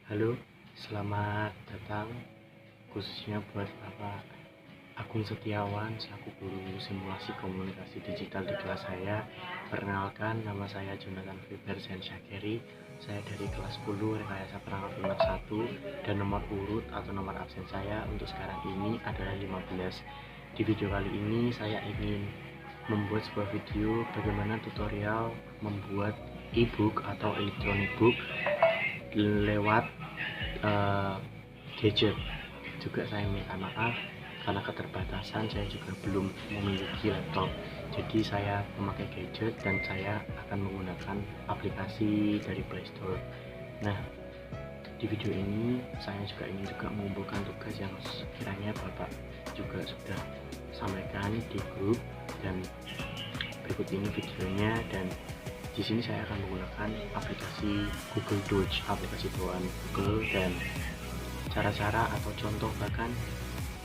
Halo, selamat datang khususnya buat Bapak Agung Setiawan selaku guru simulasi komunikasi digital di kelas saya. Perkenalkan, nama saya Jonathan Fiber Syakeri. Saya dari kelas 10 rekayasa perangkat lunak 1 dan nomor urut atau nomor absen saya untuk sekarang ini adalah 15. Di video kali ini saya ingin membuat sebuah video bagaimana tutorial membuat e-book atau electronic book lewat gadget. Juga saya minta maaf karena keterbatasan, saya juga belum memiliki laptop, jadi saya memakai gadget dan saya akan menggunakan aplikasi dari Play Store. Nah, di video ini saya juga ingin mengumpulkan tugas yang sekiranya Bapak juga sudah sampaikan di grup, dan berikut ini videonya. Dan di sini saya akan menggunakan aplikasi Google Docs, aplikasi bawaan Google, dan cara-cara atau contoh bahkan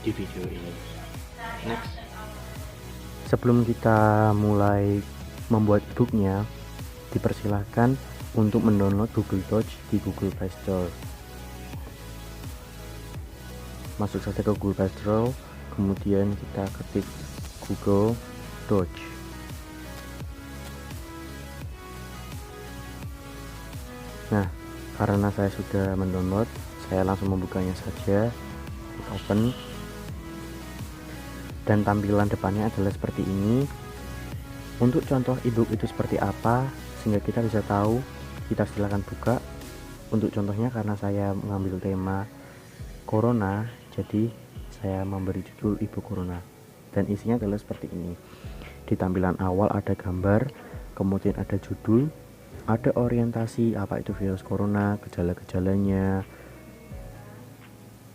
di video ini. Next. Sebelum kita mulai membuat booknya, dipersilahkan untuk mendownload Google Docs di Google Play Store. Masuk saja ke Google Play Store, kemudian kita ketik Google Docs. Nah, karena saya sudah mendownload, saya langsung membukanya saja. Open, dan tampilan depannya adalah seperti ini. Untuk contoh ebook itu seperti apa sehingga kita bisa tahu, kita silakan buka. Untuk contohnya, karena saya mengambil tema Corona, jadi saya memberi judul ebook Corona, dan isinya adalah seperti ini. Di tampilan awal ada gambar, kemudian ada judul, ada orientasi apa itu virus corona, gejala-gejalanya,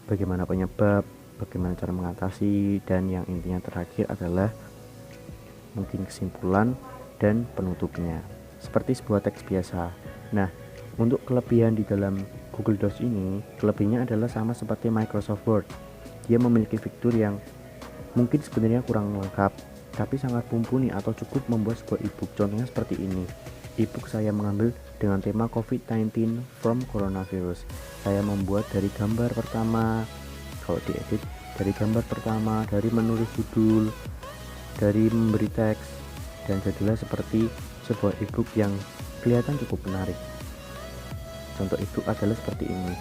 bagaimana penyebab, bagaimana cara mengatasi, dan yang intinya terakhir adalah mungkin kesimpulan dan penutupnya, seperti sebuah teks biasa. Nah, untuk kelebihan di dalam Google Docs ini, kelebihannya adalah sama seperti Microsoft Word. Dia memiliki fitur yang mungkin sebenarnya kurang lengkap, tapi sangat mumpuni atau cukup membuat sebuah ebook. Contohnya seperti ini. Ebook saya mengambil dengan tema COVID-19 from Coronavirus. Saya membuat dari gambar pertama, kalau diedit dari gambar pertama, dari menulis judul, dari memberi teks, dan jadilah seperti sebuah ebook yang kelihatan cukup menarik. Contoh ebook adalah seperti ini.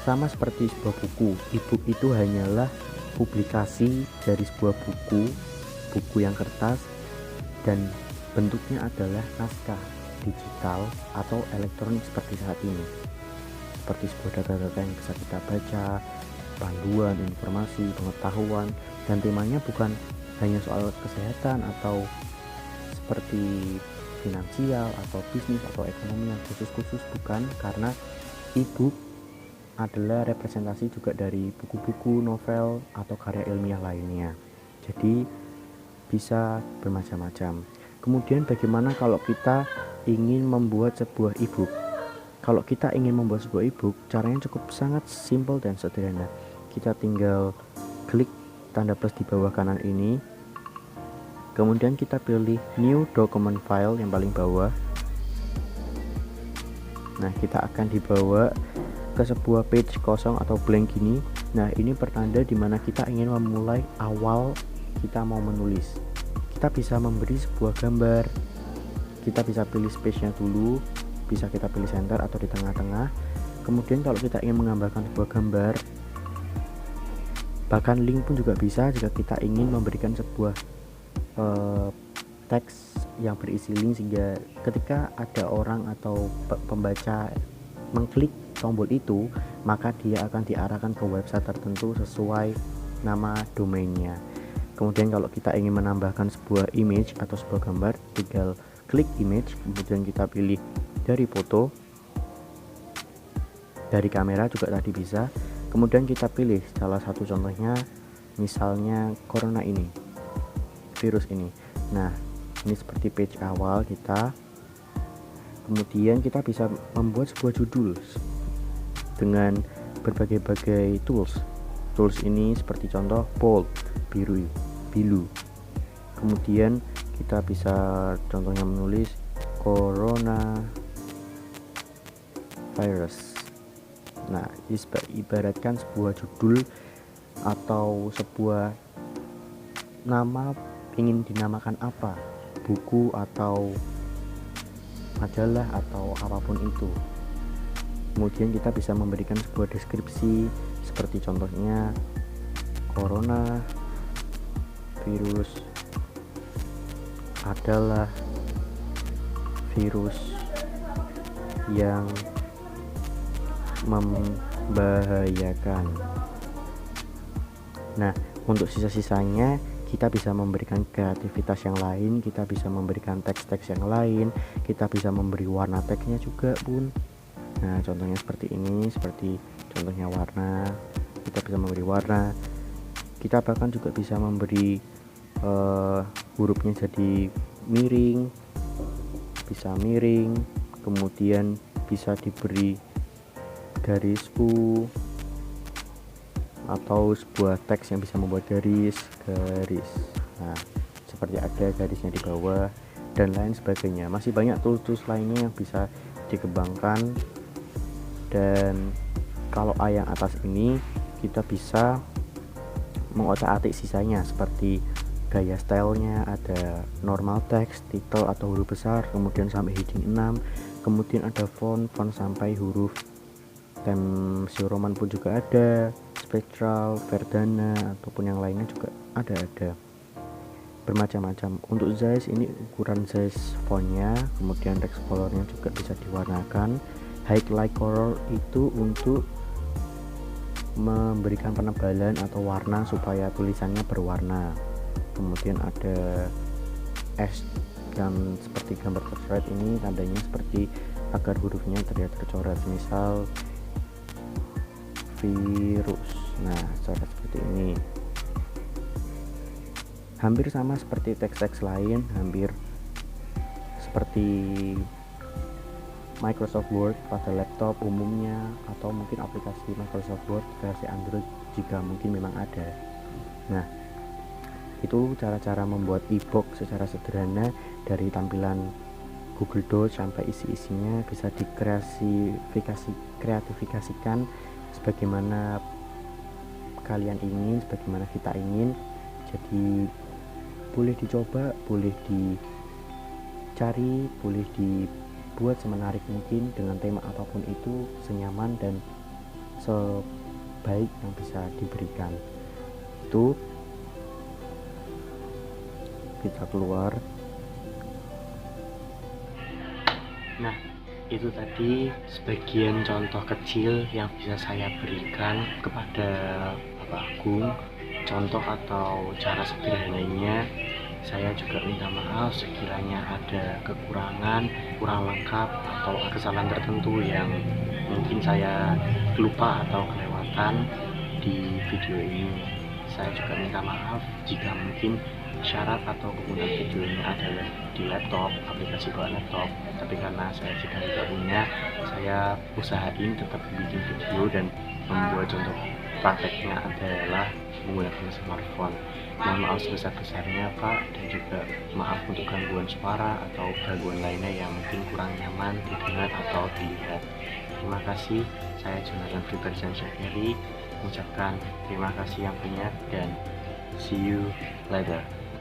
Sama seperti sebuah buku, ebook itu hanyalah publikasi dari sebuah buku yang kertas, dan bentuknya adalah naskah digital atau elektronik seperti saat ini, seperti sebuah data-data yang bisa kita baca, panduan, informasi, pengetahuan, dan temanya bukan hanya soal kesehatan atau seperti finansial atau bisnis atau ekonomi yang khusus, bukan, karena ebook adalah representasi juga dari buku-buku, novel, atau karya ilmiah lainnya. Jadi bisa bermacam-macam. Kemudian bagaimana kalau kita ingin membuat sebuah ebook? Kalau kita ingin membuat sebuah ebook, caranya cukup sangat simpel dan sederhana. Kita tinggal klik tanda plus di bawah kanan ini, kemudian kita pilih new document file yang paling bawah. Nah, kita akan dibawa ke sebuah page kosong atau blank gini. Nah, ini pertanda dimana kita ingin memulai awal kita mau menulis. Kita bisa memberi sebuah gambar, kita bisa pilih space-nya dulu, bisa kita pilih center atau di tengah-tengah. Kemudian kalau kita ingin menggambarkan sebuah gambar, bahkan link pun juga bisa jika kita ingin memberikan sebuah teks yang berisi link, sehingga ketika ada orang atau pembaca mengklik tombol itu, maka dia akan diarahkan ke website tertentu sesuai nama domainnya. Kemudian kalau kita ingin menambahkan sebuah image atau sebuah gambar, tinggal klik image, kemudian kita pilih dari foto, dari kamera juga tadi bisa. Kemudian kita pilih salah satu contohnya, misalnya corona ini, virus ini. Nah, ini seperti page awal kita. Kemudian kita bisa membuat sebuah judul dengan berbagai-bagai tools. Tools ini seperti contoh bold, biru. Kemudian kita bisa contohnya menulis corona virus. Nah, ibaratkan sebuah judul atau sebuah nama ingin dinamakan apa, buku atau majalah atau apapun itu. Kemudian kita bisa memberikan sebuah deskripsi seperti contohnya corona virus adalah virus yang membahayakan. Nah, untuk sisa-sisanya kita bisa memberikan kreativitas yang lain, kita bisa memberikan teks-teks yang lain, kita bisa memberi warna teksnya juga pun. Nah, contohnya seperti ini, seperti contohnya warna, kita bisa memberi warna. Kita bahkan juga bisa memberi hurufnya jadi miring, bisa miring, kemudian bisa diberi garis U atau sebuah teks yang bisa membuat garis. Nah, seperti ada garisnya di bawah dan lain sebagainya. Masih banyak tools lainnya yang bisa dikembangkan. Dan kalau yang atas ini kita bisa mengotak-atik sisanya seperti gaya stylenya, ada normal text, title atau huruf besar, kemudian sampai heading 6, kemudian ada font sampai huruf Times New Roman pun juga ada, spectral, verdana ataupun yang lainnya juga ada bermacam-macam. Untuk size ini ukuran size fontnya, kemudian text colornya juga bisa diwarnakan. Highlight color itu untuk memberikan penebalan atau warna supaya tulisannya berwarna. Kemudian ada S yang seperti gambar tercoret, ini tandanya seperti agar hurufnya terlihat tercoret, misal virus. Nah, cara seperti ini hampir sama seperti teks-teks lain, hampir seperti Microsoft Word pada laptop umumnya, atau mungkin aplikasi Microsoft Word versi Android jika mungkin memang ada. Nah, itu cara-cara membuat e-book secara sederhana dari tampilan Google Docs sampai isi-isinya bisa kreatifikasikan sebagaimana kalian ingin, sebagaimana kita ingin. Jadi boleh dicoba, boleh dicari, boleh dibuat semenarik mungkin dengan tema apapun itu, senyaman dan sebaik yang bisa diberikan. Itu kita keluar. Nah, itu tadi sebagian contoh kecil yang bisa saya berikan kepada Bapak Agung, contoh atau cara sederhananya. Saya juga minta maaf sekiranya ada kekurangan, kurang lengkap atau kesalahan tertentu yang mungkin saya lupa atau kelewatan di video ini. Saya juga minta maaf jika mungkin syarat atau penggunaan video ini adalah di laptop, aplikasi bawaan laptop, tapi karena saya sedang tidak punya, saya usahain tetap bikin video dan membuat contoh prakteknya adalah menggunakan smartphone. Mohon maaf sebesar-besarnya Pak, dan juga maaf untuk gangguan suara atau gangguan lainnya yang mungkin kurang nyaman didengar atau dilihat. Terima kasih, saya Jonathan Fribersan Syahiri mengucapkan terima kasih yang banyak dan see you later.